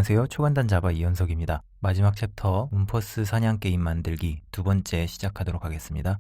안녕하세요. 초간단 자바 이현석입니다. 마지막 챕터 움퍼스 사냥 게임 만들기 두 번째 시작하도록 하겠습니다.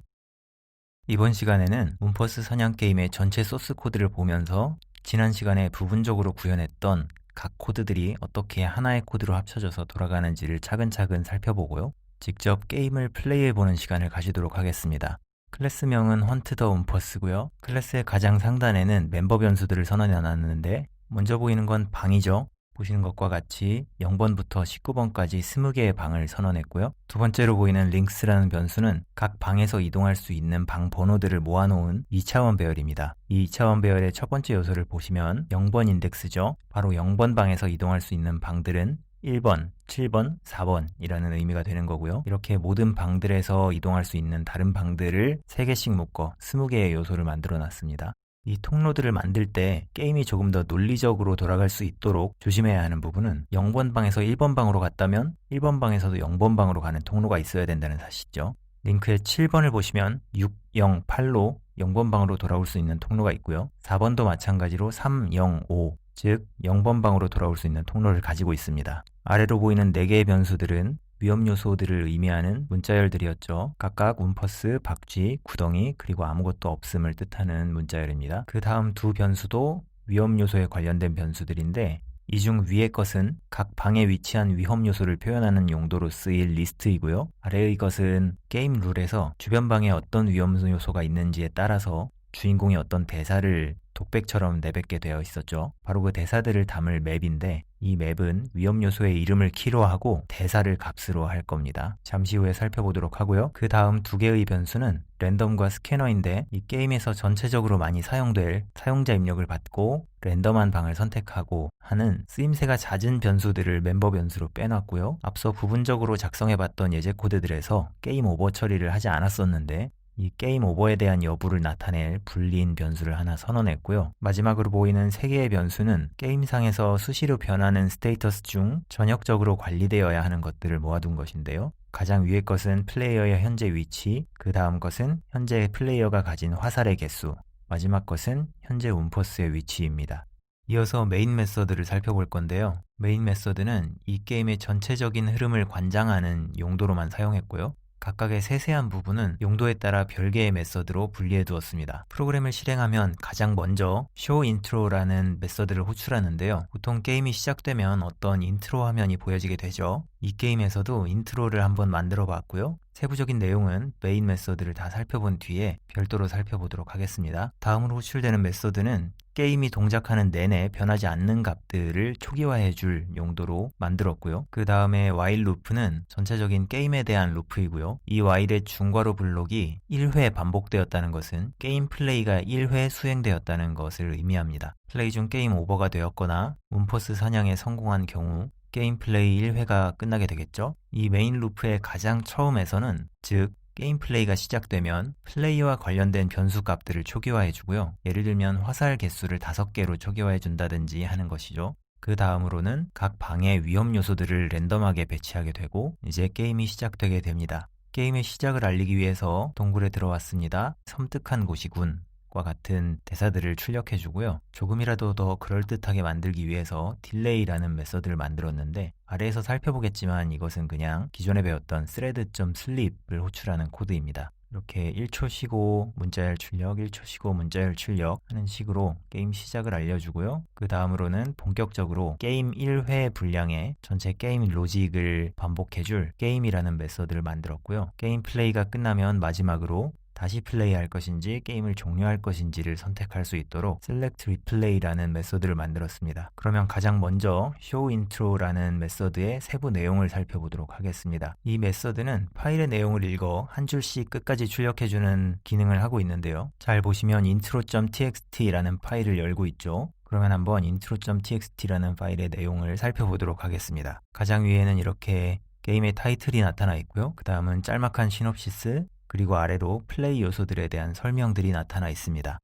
이번 시간에는 움퍼스 사냥 게임의 전체 소스 코드를 보면서 지난 시간에 부분적으로 구현했던 각 코드들이 어떻게 하나의 코드로 합쳐져서 돌아가는지를 차근차근 살펴보고요. 직접 게임을 플레이해보는 시간을 가지도록 하겠습니다. 클래스명은 헌트 더 움퍼스고요. 클래스의 가장 상단에는 멤버 변수들을 선언해놨는데 먼저 보이는 건 방이죠. 보시는 것과 같이 0번부터 19번까지 20개의 방을 선언했고요. 두 번째로 보이는 링스라는 변수는 각 방에서 이동할 수 있는 방 번호들을 모아놓은 2차원 배열입니다. 이 2차원 배열의 첫 번째 요소를 보시면 0번 인덱스죠. 바로 0번 방에서 이동할 수 있는 방들은 1번, 7번, 4번이라는 의미가 되는 거고요. 이렇게 모든 방들에서 이동할 수 있는 다른 방들을 3개씩 묶어 20개의 요소를 만들어 놨습니다. 이 통로들을 만들 때 게임이 조금 더 논리적으로 돌아갈 수 있도록 조심해야 하는 부분은 0번 방에서 1번 방으로 갔다면 1번 방에서도 0번 방으로 가는 통로가 있어야 된다는 사실이죠. 링크의 7번을 보시면 6, 0, 8로 0번 방으로 돌아올 수 있는 통로가 있고요. 4번도 마찬가지로 3, 0, 5, 즉 0번 방으로 돌아올 수 있는 통로를 가지고 있습니다. 아래로 보이는 4개의 변수들은 위험 요소들을 의미하는 문자열들이었죠. 각각 움퍼스, 박쥐, 구덩이, 그리고 아무것도 없음을 뜻하는 문자열입니다. 그 다음 두 변수도 위험 요소에 관련된 변수들인데 이 중 위의 것은 각 방에 위치한 위험 요소를 표현하는 용도로 쓰일 리스트이고요. 아래의 것은 게임 룰에서 주변 방에 어떤 위험 요소가 있는지에 따라서 주인공이 어떤 대사를 독백처럼 내뱉게 되어 있었죠. 바로 그 대사들을 담을 맵인데 이 맵은 위험 요소의 이름을 키로 하고 대사를 값으로 할 겁니다. 잠시 후에 살펴보도록 하고요. 그 다음 두 개의 변수는 랜덤과 스캐너인데 이 게임에서 전체적으로 많이 사용될 사용자 입력을 받고 랜덤한 방을 선택하고 하는 쓰임새가 잦은 변수들을 멤버 변수로 빼놨고요. 앞서 부분적으로 작성해봤던 예제 코드들에서 게임 오버 처리를 하지 않았었는데 이 게임 오버에 대한 여부를 나타낼 불리인 변수를 하나 선언했고요. 마지막으로 보이는 3개의 변수는 게임상에서 수시로 변하는 스테이터스 중 전역적으로 관리되어야 하는 것들을 모아둔 것인데요. 가장 위의 것은 플레이어의 현재 위치, 그 다음 것은 현재 플레이어가 가진 화살의 개수, 마지막 것은 현재 움퍼스의 위치입니다. 이어서 메인 메서드를 살펴볼 건데요. 메인 메서드는 이 게임의 전체적인 흐름을 관장하는 용도로만 사용했고요. 각각의 세세한 부분은 용도에 따라 별개의 메서드로 분리해 두었습니다. 프로그램을 실행하면 가장 먼저 show intro라는 메서드를 호출하는데요. 보통 게임이 시작되면 어떤 인트로 화면이 보여지게 되죠. 이 게임에서도 인트로를 한번 만들어 봤고요. 세부적인 내용은 메인 메서드를 다 살펴본 뒤에 별도로 살펴보도록 하겠습니다. 다음으로 호출되는 메서드는 게임이 동작하는 내내 변하지 않는 값들을 초기화해 줄 용도로 만들었고요. 그 다음에 while 루프는 전체적인 게임에 대한 루프이고요. 이 while의 중괄호 블록이 1회 반복되었다는 것은 게임 플레이가 1회 수행되었다는 것을 의미합니다. 플레이 중 게임 오버가 되었거나 움퍼스 사냥에 성공한 경우 게임 플레이 1회가 끝나게 되겠죠. 이 메인 루프의 가장 처음에서는 즉 게임 플레이가 시작되면 플레이와 관련된 변수 값들을 초기화해주고요. 예를 들면 화살 개수를 5개로 초기화해준다든지 하는 것이죠. 그 다음으로는 각 방의 위험 요소들을 랜덤하게 배치하게 되고 이제 게임이 시작되게 됩니다. 게임의 시작을 알리기 위해서 동굴에 들어왔습니다. 섬뜩한 곳이군. 과 같은 대사들을 출력해주고요. 조금이라도 더 그럴듯하게 만들기 위해서 딜레이라는 메서드를 만들었는데 아래에서 살펴보겠지만 이것은 그냥 기존에 배웠던 thread.sleep을 호출하는 코드입니다. 이렇게 1초 쉬고 문자열 출력, 1초 쉬고 문자열 출력 하는 식으로 게임 시작을 알려주고요. 그 다음으로는 본격적으로 게임 1회 분량의 전체 게임 로직을 반복해줄 게임이라는 메서드를 만들었고요. 게임 플레이가 끝나면 마지막으로 다시 플레이할 것인지 게임을 종료할 것인지를 선택할 수 있도록 select replay라는 메서드를 만들었습니다. 그러면 가장 먼저 show intro라는 메서드의 세부 내용을 살펴보도록 하겠습니다. 이 메서드는 파일의 내용을 읽어 한 줄씩 끝까지 출력해주는 기능을 하고 있는데요. 잘 보시면 intro.txt라는 파일을 열고 있죠. 그러면 한번 intro.txt라는 파일의 내용을 살펴보도록 하겠습니다. 가장 위에는 이렇게 게임의 타이틀이 나타나 있고요. 그 다음은 짤막한 시놉시스, 그리고 아래로 플레이 요소들에 대한 설명들이 나타나 있습니다.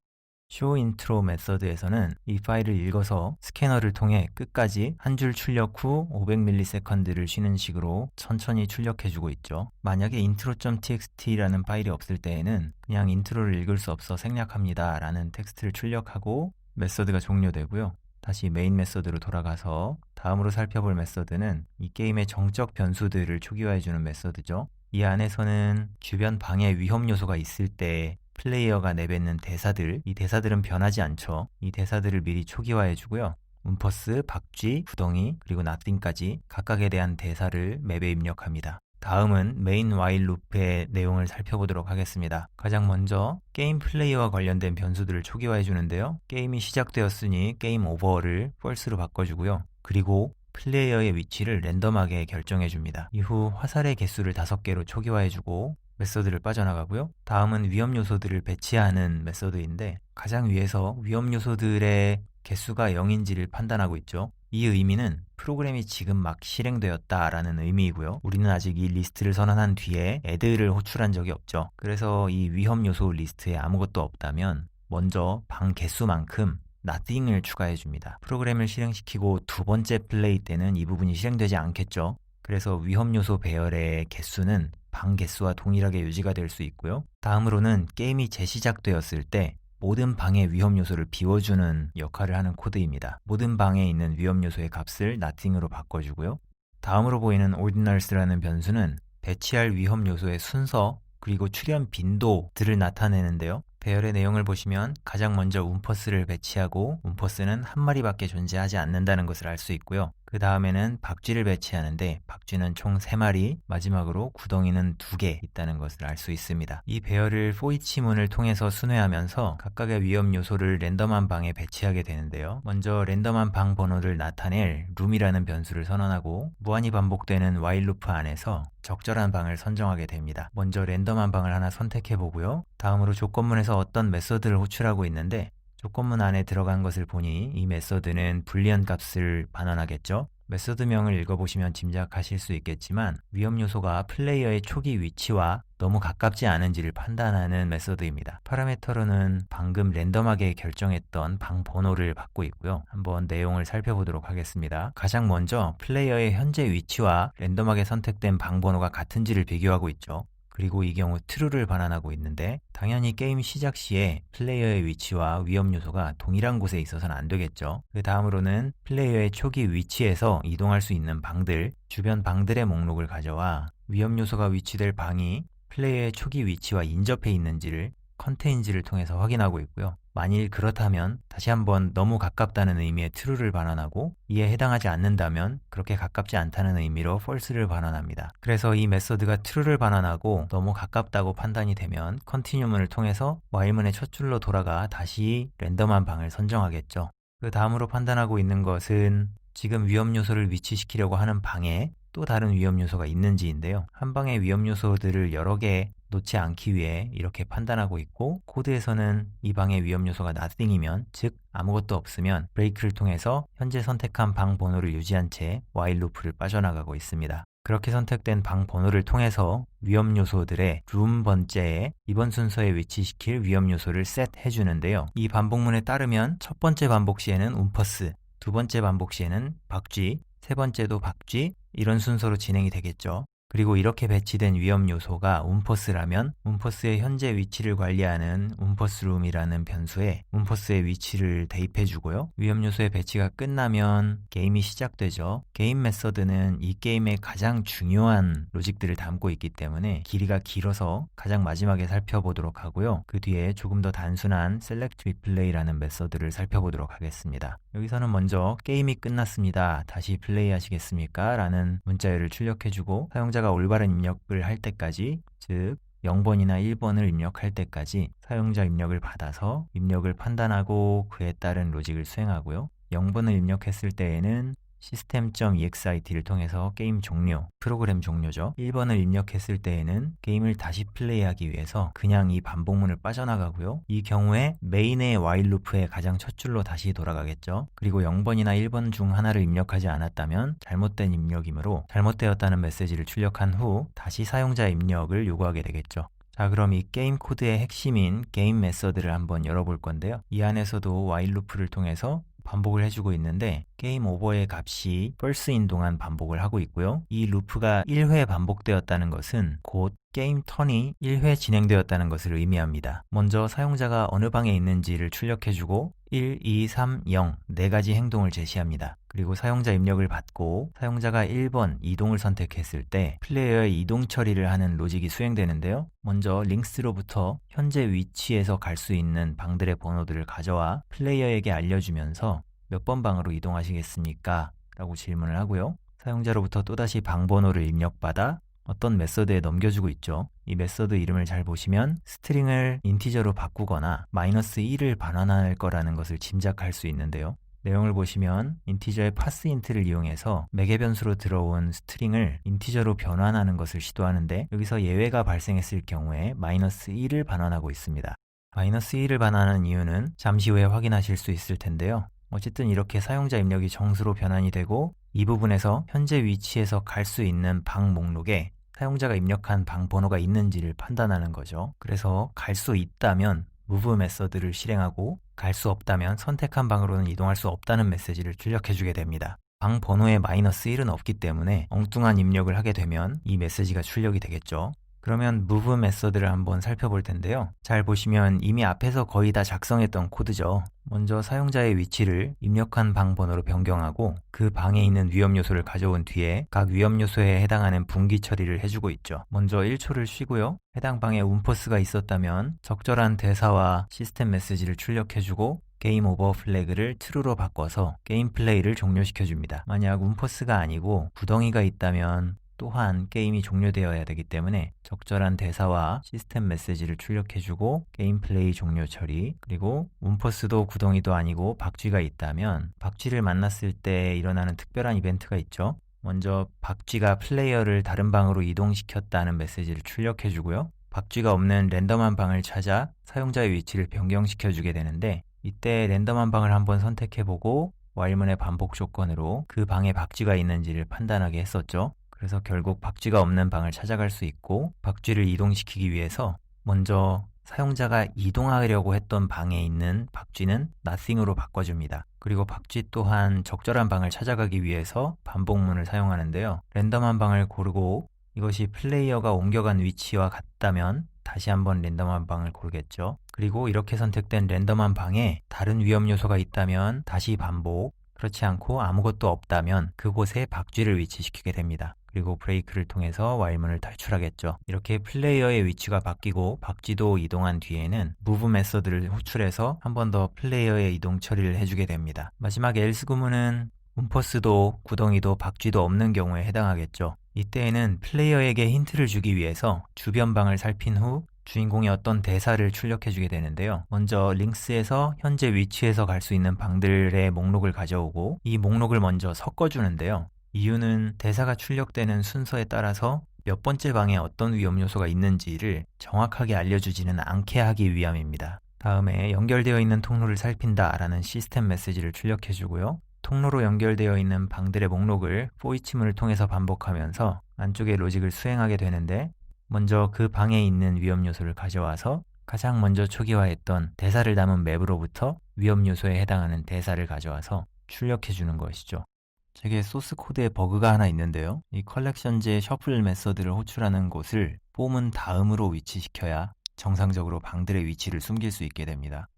show intro 메서드에서는 이 파일을 읽어서 스캐너를 통해 끝까지 한 줄 출력 후 500ms를 쉬는 식으로 천천히 출력해주고 있죠. 만약에 intro.txt라는 파일이 없을 때에는 그냥 인트로를 읽을 수 없어 생략합니다 라는 텍스트를 출력하고 메서드가 종료되고요. 다시 메인 메서드로 돌아가서 다음으로 살펴볼 메서드는 이 게임의 정적 변수들을 초기화해주는 메서드죠. 이 안에서는 주변 방해 위험 요소가 있을 때 플레이어가 내뱉는 대사들, 이 대사들은 변하지 않죠. 이 대사들을 미리 초기화해주고요. 움퍼스, 박쥐, 구덩이, 그리고 nothing까지 각각에 대한 대사를 맵에 입력합니다. 다음은 메인 while loop의 내용을 살펴보도록 하겠습니다. 가장 먼저 게임 플레이어와 관련된 변수들을 초기화해 주는데요. 게임이 시작되었으니 게임 오버를 false로 바꿔주고요. 그리고 플레이어의 위치를 랜덤하게 결정해 줍니다. 이후 화살의 개수를 5개로 초기화해 주고 메서드를 빠져나가고요. 다음은 위험 요소들을 배치하는 메서드인데 가장 위에서 위험 요소들의 개수가 0인지를 판단하고 있죠. 이 의미는 프로그램이 지금 막 실행되었다라는 의미이고요. 우리는 아직 이 리스트를 선언한 뒤에 add를 호출한 적이 없죠. 그래서 이 위험 요소 리스트에 아무것도 없다면 먼저 방 개수만큼 nothing을 추가해 줍니다. 프로그램을 실행시키고 두 번째 플레이 때는 이 부분이 실행되지 않겠죠. 그래서 위험 요소 배열의 개수는 방 개수와 동일하게 유지가 될 수 있고요. 다음으로는 게임이 재시작되었을 때 모든 방의 위험 요소를 비워주는 역할을 하는 코드입니다. 모든 방에 있는 위험 요소의 값을 nothing으로 바꿔주고요. 다음으로 보이는 ordinals라는 변수는 배치할 위험 요소의 순서 그리고 출현 빈도들을 나타내는데요. 배열의 내용을 보시면 가장 먼저 움퍼스를 배치하고 움퍼스는 한 마리밖에 존재하지 않는다는 것을 알 수 있고요. 그 다음에는 박쥐를 배치하는데 박쥐는 총 3마리, 마지막으로 구덩이는 2개 있다는 것을 알 수 있습니다. 이 배열을 for each 문을 통해서 순회하면서 각각의 위험 요소를 랜덤한 방에 배치하게 되는데요. 먼저 랜덤한 방 번호를 나타낼 room이라는 변수를 선언하고 무한히 반복되는 while loop 안에서 적절한 방을 선정하게 됩니다. 먼저 랜덤한 방을 하나 선택해 보고요. 다음으로 조건문에서 어떤 메서드를 호출하고 있는데 조건문 안에 들어간 것을 보니 이 메서드는 불리한 값을 반환하겠죠. 메서드명을 읽어보시면 짐작하실 수 있겠지만 위험 요소가 플레이어의 초기 위치와 너무 가깝지 않은지를 판단하는 메서드입니다. 파라미터로는 방금 랜덤하게 결정했던 방 번호를 받고 있고요. 한번 내용을 살펴보도록 하겠습니다. 가장 먼저 플레이어의 현재 위치와 랜덤하게 선택된 방 번호가 같은지를 비교하고 있죠. 그리고 이 경우 true를 반환하고 있는데 당연히 게임 시작 시에 플레이어의 위치와 위험 요소가 동일한 곳에 있어서는 안 되겠죠. 그 다음으로는 플레이어의 초기 위치에서 이동할 수 있는 방들, 주변 방들의 목록을 가져와 위험 요소가 위치될 방이 플레이어의 초기 위치와 인접해 있는지를 컨테인지를 통해서 확인하고 있고요. 만일 그렇다면 다시 한번 너무 가깝다는 의미의 true를 반환하고 이에 해당하지 않는다면 그렇게 가깝지 않다는 의미로 false를 반환합니다. 그래서 이 메서드가 true를 반환하고 너무 가깝다고 판단이 되면 continue문을 통해서 while문의 첫 줄로 돌아가 다시 랜덤한 방을 선정하겠죠. 그 다음으로 판단하고 있는 것은 지금 위험 요소를 위치시키려고 하는 방에 또 다른 위험 요소가 있는지인데요. 한 방의 위험 요소들을 여러 개 놓지 않기 위해 이렇게 판단하고 있고 코드에서는 이 방의 위험 요소가 nothing이면 즉 아무것도 없으면 브레이크를 통해서 현재 선택한 방 번호를 유지한 채 while loop를 빠져나가고 있습니다. 그렇게 선택된 방 번호를 통해서 위험 요소들의 room 번째에 이번 순서에 위치시킬 위험 요소를 set 해주는데요. 이 반복문에 따르면 첫 번째 반복 시에는 움퍼스, 두 번째 반복 시에는 박쥐, 세 번째도 박쥐, 이런 순서로 진행이 되겠죠. 그리고 이렇게 배치된 위험 요소가 움퍼스라면 움퍼스의 현재 위치를 관리하는 움퍼스룸이라는 변수에 움퍼스의 위치를 대입해 주고요. 위험 요소의 배치가 끝나면 게임이 시작되죠. 게임 메서드는 이 게임의 가장 중요한 로직들을 담고 있기 때문에 길이가 길어서 가장 마지막에 살펴보도록 하고요. 그 뒤에 조금 더 단순한 select replay라는 메서드를 살펴보도록 하겠습니다. 여기서는 먼저 게임이 끝났습니다. 다시 플레이 하시겠습니까? 라는 문자열을 출력해 주고 사용자가 올바른 입력을 할 때까지, 즉 0번이나 1번을 입력할 때까지 사용자 입력을 받아서 입력을 판단하고 그에 따른 로직을 수행하고요. 0번을 입력했을 때에는 system.exit를 통해서 게임 종료, 프로그램 종료죠. 1번을 입력했을 때에는 게임을 다시 플레이하기 위해서 그냥 이 반복문을 빠져나가고요. 이 경우에 메인의 while loop의 가장 첫 줄로 다시 돌아가겠죠. 그리고 0번이나 1번 중 하나를 입력하지 않았다면 잘못된 입력이므로 잘못되었다는 메시지를 출력한 후 다시 사용자 입력을 요구하게 되겠죠. 자, 그럼 이 게임 코드의 핵심인 게임 메서드를 한번 열어볼 건데요. 이 안에서도 while loop를 통해서 반복을 해주고 있는데 게임 오버의 값이 펄스인 동안 반복을 하고 있고요. 이 루프가 1회 반복되었다는 것은 곧 게임 턴이 1회 진행되었다는 것을 의미합니다. 먼저 사용자가 어느 방에 있는지를 출력해주고 1, 2, 3, 0 4가지 행동을 제시합니다. 그리고 사용자 입력을 받고 사용자가 1번 이동을 선택했을 때 플레이어의 이동 처리를 하는 로직이 수행되는데요. 먼저 링스로부터 현재 위치에서 갈 수 있는 방들의 번호들을 가져와 플레이어에게 알려주면서 몇 번 방으로 이동하시겠습니까? 라고 질문을 하고요. 사용자로부터 또다시 방 번호를 입력받아 어떤 메서드에 넘겨주고 있죠. 이 메서드 이름을 잘 보시면 스트링을 인티저로 바꾸거나 -1을 반환할 거라는 것을 짐작할 수 있는데요. 내용을 보시면 인티저의 파스인트를 이용해서 매개 변수로 들어온 스트링을 인티저로 변환하는 것을 시도하는데 여기서 예외가 발생했을 경우에 -1을 반환하고 있습니다. -1을 반환하는 이유는 잠시 후에 확인하실 수 있을 텐데요. 어쨌든 이렇게 사용자 입력이 정수로 변환이 되고 이 부분에서 현재 위치에서 갈 수 있는 방 목록에 사용자가 입력한 방 번호가 있는지를 판단하는 거죠. 그래서 갈 수 있다면 move 메서드를 실행하고 갈 수 없다면 선택한 방으로는 이동할 수 없다는 메시지를 출력해주게 됩니다. 방 번호에 -1은 없기 때문에 엉뚱한 입력을 하게 되면 이 메시지가 출력이 되겠죠. 그러면 move 메서드를 한번 살펴볼 텐데요. 잘 보시면 이미 앞에서 거의 다 작성했던 코드죠. 먼저 사용자의 위치를 입력한 방 번호로 변경하고 그 방에 있는 위험 요소를 가져온 뒤에 각 위험 요소에 해당하는 분기 처리를 해주고 있죠. 먼저 1초를 쉬고요. 해당 방에 운퍼스가 있었다면 적절한 대사와 시스템 메시지를 출력해주고 게임 오버 플래그를 true로 바꿔서 게임 플레이를 종료시켜줍니다. 만약 운퍼스가 아니고 구덩이가 있다면 또한 게임이 종료되어야 되기 때문에 적절한 대사와 시스템 메시지를 출력해주고 게임 플레이 종료 처리, 그리고 운퍼스도 구덩이도 아니고 박쥐가 있다면 박쥐를 만났을 때 일어나는 특별한 이벤트가 있죠. 먼저 박쥐가 플레이어를 다른 방으로 이동시켰다는 메시지를 출력해주고요. 박쥐가 없는 랜덤한 방을 찾아 사용자의 위치를 변경시켜주게 되는데 이때 랜덤한 방을 한번 선택해보고 while문의 반복 조건으로 그 방에 박쥐가 있는지를 판단하게 했었죠. 그래서 결국 박쥐가 없는 방을 찾아갈 수 있고 박쥐를 이동시키기 위해서 먼저 사용자가 이동하려고 했던 방에 있는 박쥐는 nothing으로 바꿔줍니다. 그리고 박쥐 또한 적절한 방을 찾아가기 위해서 반복문을 사용하는데요. 랜덤한 방을 고르고 이것이 플레이어가 옮겨간 위치와 같다면 다시 한번 랜덤한 방을 고르겠죠. 그리고 이렇게 선택된 랜덤한 방에 다른 위험 요소가 있다면 다시 반복, 그렇지 않고 아무것도 없다면 그곳에 박쥐를 위치시키게 됩니다. 그리고 브레이크를 통해서 while문을 탈출하겠죠. 이렇게 플레이어의 위치가 바뀌고 박쥐도 이동한 뒤에는 move 메서드를 호출해서 한 번 더 플레이어의 이동 처리를 해주게 됩니다. 마지막 else 구문은 운퍼스도 구덩이도 박쥐도 없는 경우에 해당하겠죠. 이때에는 플레이어에게 힌트를 주기 위해서 주변 방을 살핀 후 주인공이 어떤 대사를 출력해주게 되는데요. 먼저 링스에서 현재 위치에서 갈 수 있는 방들의 목록을 가져오고 이 목록을 먼저 섞어주는데요. 이유는 대사가 출력되는 순서에 따라서 몇 번째 방에 어떤 위험 요소가 있는지를 정확하게 알려주지는 않게 하기 위함입니다. 다음에 연결되어 있는 통로를 살핀다 라는 시스템 메시지를 출력해주고요. 통로로 연결되어 있는 방들의 목록을 fo이치문을 통해서 반복하면서 안쪽의 로직을 수행하게 되는데 먼저 그 방에 있는 위험 요소를 가져와서 가장 먼저 초기화했던 대사를 담은 맵으로부터 위험 요소에 해당하는 대사를 가져와서 출력해주는 것이죠. 제게 소스 코드에 버그가 하나 있는데요. 이 컬렉션제 셔플 메서드를 호출하는 곳을 폼은 다음으로 위치시켜야 정상적으로 방들의 위치를 숨길 수 있게 됩니다.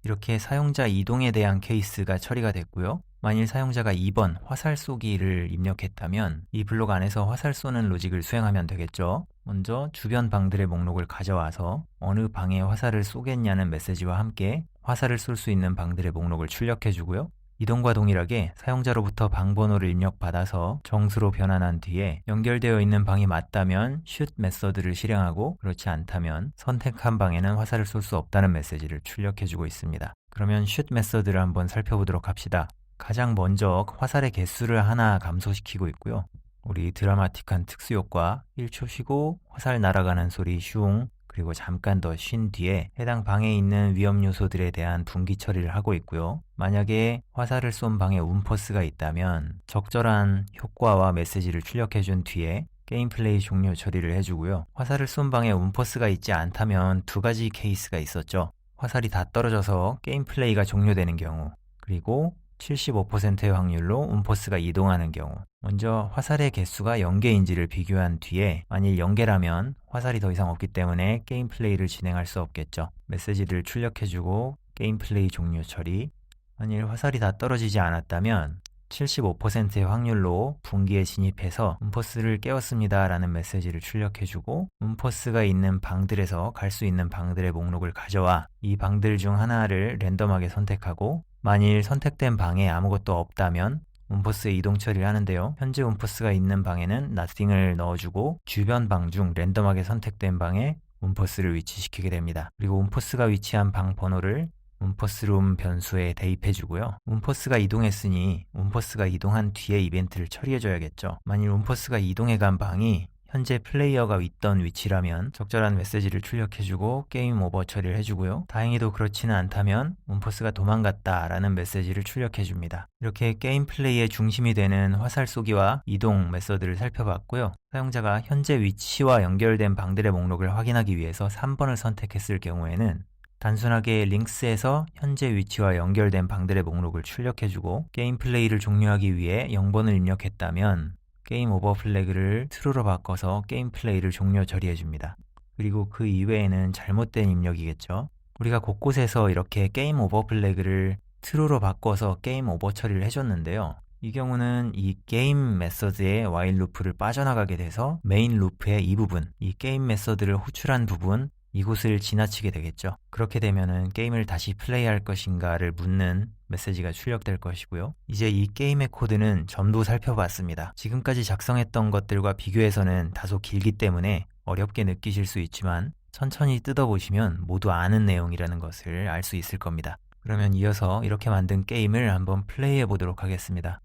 이렇게 사용자 이동에 대한 케이스가 처리가 됐고요. 만일 사용자가 2번 화살 쏘기를 입력했다면 이 블록 안에서 화살 쏘는 로직을 수행하면 되겠죠. 먼저 주변 방들의 목록을 가져와서 어느 방에 화살을 쏘겠냐는 메시지와 함께 화살을 쏠 수 있는 방들의 목록을 출력해주고요. 이동과 동일하게 사용자로부터 방 번호를 입력받아서 정수로 변환한 뒤에 연결되어 있는 방이 맞다면 shoot 메서드를 실행하고 그렇지 않다면 선택한 방에는 화살을 쏠 수 없다는 메시지를 출력해주고 있습니다. 그러면 shoot 메서드를 한번 살펴보도록 합시다. 가장 먼저 화살의 개수를 하나 감소시키고 있고요. 우리 드라마틱한 특수효과 1초 쉬고 화살 날아가는 소리 슝, 그리고 잠깐 더 쉰 뒤에 해당 방에 있는 위험 요소들에 대한 분기 처리를 하고 있고요. 만약에 화살을 쏜 방에 운퍼스가 있다면 적절한 효과와 메시지를 출력해준 뒤에 게임 플레이 종료 처리를 해주고요. 화살을 쏜 방에 운퍼스가 있지 않다면 두 가지 케이스가 있었죠. 화살이 다 떨어져서 게임 플레이가 종료되는 경우, 그리고 75%의 확률로 운포스가 이동하는 경우, 먼저 화살의 개수가 0개인지를 비교한 뒤에 만일 0개라면 화살이 더 이상 없기 때문에 게임 플레이를 진행할 수 없겠죠. 메시지를 출력해주고 게임 플레이 종료 처리. 만일 화살이 다 떨어지지 않았다면 75%의 확률로 분기에 진입해서 운포스를 깨웠습니다 라는 메시지를 출력해주고 운포스가 있는 방들에서 갈 수 있는 방들의 목록을 가져와 이 방들 중 하나를 랜덤하게 선택하고 만일 선택된 방에 아무것도 없다면 운포스의 이동 처리를 하는데요. 현재 운포스가 있는 방에는 nothing을 넣어주고 주변 방 중 랜덤하게 선택된 방에 운포스를 위치시키게 됩니다. 그리고 운포스가 위치한 방 번호를 운포스룸 변수에 대입해주고요. 운포스가 이동했으니 운포스가 이동한 뒤에 이벤트를 처리해줘야겠죠. 만일 운포스가 이동해간 방이 현재 플레이어가 있던 위치라면 적절한 메시지를 출력해주고 게임 오버 처리를 해주고요. 다행히도 그렇지는 않다면 운포스가 도망갔다 라는 메시지를 출력해줍니다. 이렇게 게임 플레이의 중심이 되는 화살 쏘기와 이동 메서드를 살펴봤고요. 사용자가 현재 위치와 연결된 방들의 목록을 확인하기 위해서 3번을 선택했을 경우에는 단순하게 링스에서 현재 위치와 연결된 방들의 목록을 출력해주고 게임 플레이를 종료하기 위해 0번을 입력했다면 게임 오버 플래그를 true로 바꿔서 게임 플레이를 종료 처리해줍니다. 그리고 그 이외에는 잘못된 입력이겠죠. 우리가 곳곳에서 이렇게 게임 오버 플래그를 true로 바꿔서 게임 오버 처리를 해줬는데요. 이 경우는 이 게임 메서드의 while 루프를 빠져나가게 돼서 메인 루프의 이 부분, 이 게임 메서드를 호출한 부분, 이곳을 지나치게 되겠죠. 그렇게 되면은 게임을 다시 플레이할 것인가를 묻는 메시지가 출력될 것이고요. 이제 이 게임의 코드는 전부 살펴봤습니다. 지금까지 작성했던 것들과 비교해서는 다소 길기 때문에 어렵게 느끼실 수 있지만 천천히 뜯어보시면 모두 아는 내용이라는 것을 알 수 있을 겁니다. 그러면 이어서 이렇게 만든 게임을 한번 플레이해 보도록 하겠습니다.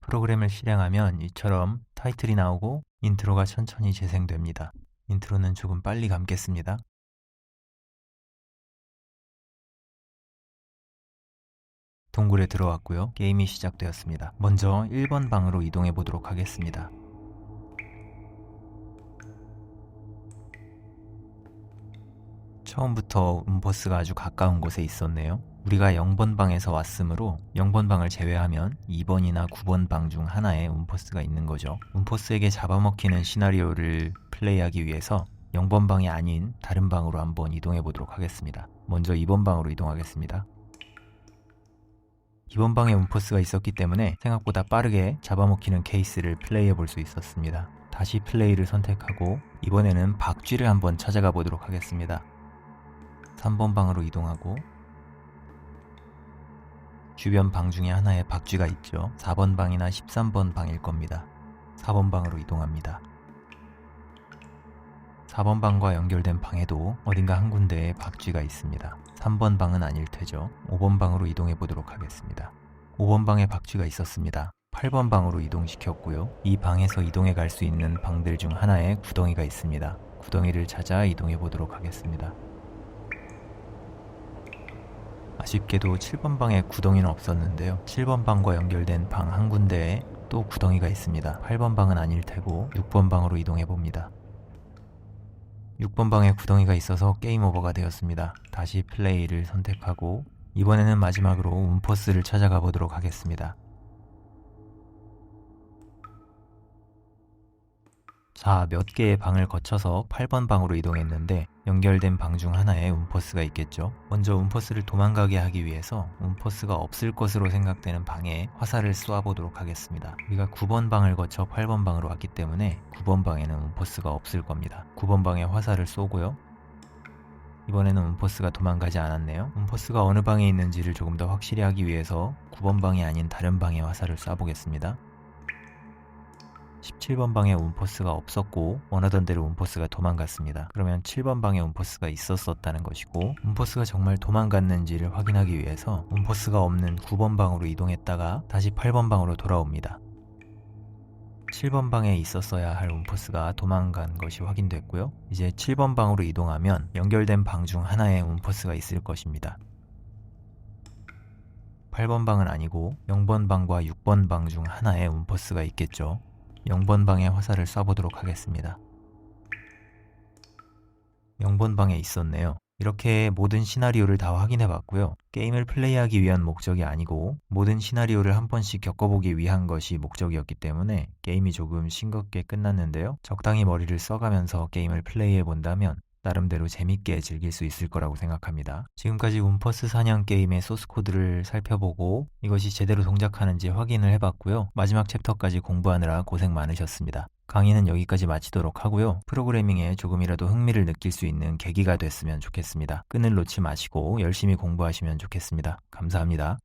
프로그램을 실행하면 이처럼 타이틀이 나오고 인트로가 천천히 재생됩니다. 인트로는 조금 빨리 감겠습니다. 동굴에 들어왔고요. 게임이 시작되었습니다. 먼저 1번 방으로 이동해 보도록 하겠습니다. 처음부터 운포스가 아주 가까운 곳에 있었네요. 우리가 0번 방에서 왔으므로 0번 방을 제외하면 2번이나 9번 방 중 하나에 운포스가 있는 거죠. 운포스에게 잡아먹히는 시나리오를 플레이하기 위해서 0번 방이 아닌 다른 방으로 한번 이동해 보도록 하겠습니다. 먼저 2번 방으로 이동하겠습니다. 2번 방에 운포스가 있었기 때문에 생각보다 빠르게 잡아먹히는 케이스를 플레이해 볼 수 있었습니다. 다시 플레이를 선택하고 이번에는 박쥐를 한번 찾아가 보도록 하겠습니다. 3번 방으로 이동하고 주변 방 중에 하나에 박쥐가 있죠. 4번 방이나 13번 방일 겁니다. 4번 방으로 이동합니다. 4번 방과 연결된 방에도 어딘가 한 군데에 박쥐가 있습니다. 3번 방은 아닐 테죠. 5번 방으로 이동해 보도록 하겠습니다. 5번 방에 박쥐가 있었습니다. 8번 방으로 이동시켰고요. 이 방에서 이동해 갈 수 있는 방들 중 하나에 구덩이가 있습니다. 구덩이를 찾아 이동해 보도록 하겠습니다. 아쉽게도 7번 방에 구덩이는 없었는데요. 7번 방과 연결된 방 한 군데에 또 구덩이가 있습니다. 8번 방은 아닐 테고 6번 방으로 이동해 봅니다. 6번 방에 구덩이가 있어서 게임 오버가 되었습니다. 다시 플레이를 선택하고 이번에는 마지막으로 운포스를 찾아가 보도록 하겠습니다. 자, 몇 개의 방을 거쳐서 8번 방으로 이동했는데 연결된 방 중 하나에 운포스가 있겠죠. 먼저 운포스를 도망가게 하기 위해서 운포스가 없을 것으로 생각되는 방에 화살을 쏘아보도록 하겠습니다. 우리가 9번 방을 거쳐 8번 방으로 왔기 때문에 9번 방에는 운포스가 없을 겁니다. 9번 방에 화살을 쏘고요. 이번에는 운포스가 도망가지 않았네요. 운포스가 어느 방에 있는지를 조금 더 확실히 하기 위해서 9번 방이 아닌 다른 방에 화살을 쏴보겠습니다. 17번 방에 운포스가 없었고 원하던 대로 운포스가 도망갔습니다. 그러면 7번 방에 운포스가 있었다는 것이고 운포스가 정말 도망갔는지를 확인하기 위해서 운포스가 없는 9번 방으로 이동했다가 다시 8번 방으로 돌아옵니다. 7번 방에 있었어야 할 운포스가 도망간 것이 확인됐고요. 이제 7번 방으로 이동하면 연결된 방 중 하나에 운포스가 있을 것입니다. 8번 방은 아니고 0번 방과 6번 방 중 하나에 운포스가 있겠죠. 0번 방에 화살을 쏴보도록 하겠습니다. 0번 방에 있었네요. 이렇게 모든 시나리오를 다 확인해 봤고요. 게임을 플레이하기 위한 목적이 아니고 모든 시나리오를 한 번씩 겪어보기 위한 것이 목적이었기 때문에 게임이 조금 싱겁게 끝났는데요. 적당히 머리를 써가면서 게임을 플레이해 본다면 나름대로 재밌게 즐길 수 있을 거라고 생각합니다. 지금까지 움퍼스 사냥 게임의 소스코드를 살펴보고 이것이 제대로 동작하는지 확인을 해봤고요. 마지막 챕터까지 공부하느라 고생 많으셨습니다. 강의는 여기까지 마치도록 하고요. 프로그래밍에 조금이라도 흥미를 느낄 수 있는 계기가 됐으면 좋겠습니다. 끈을 놓지 마시고 열심히 공부하시면 좋겠습니다. 감사합니다.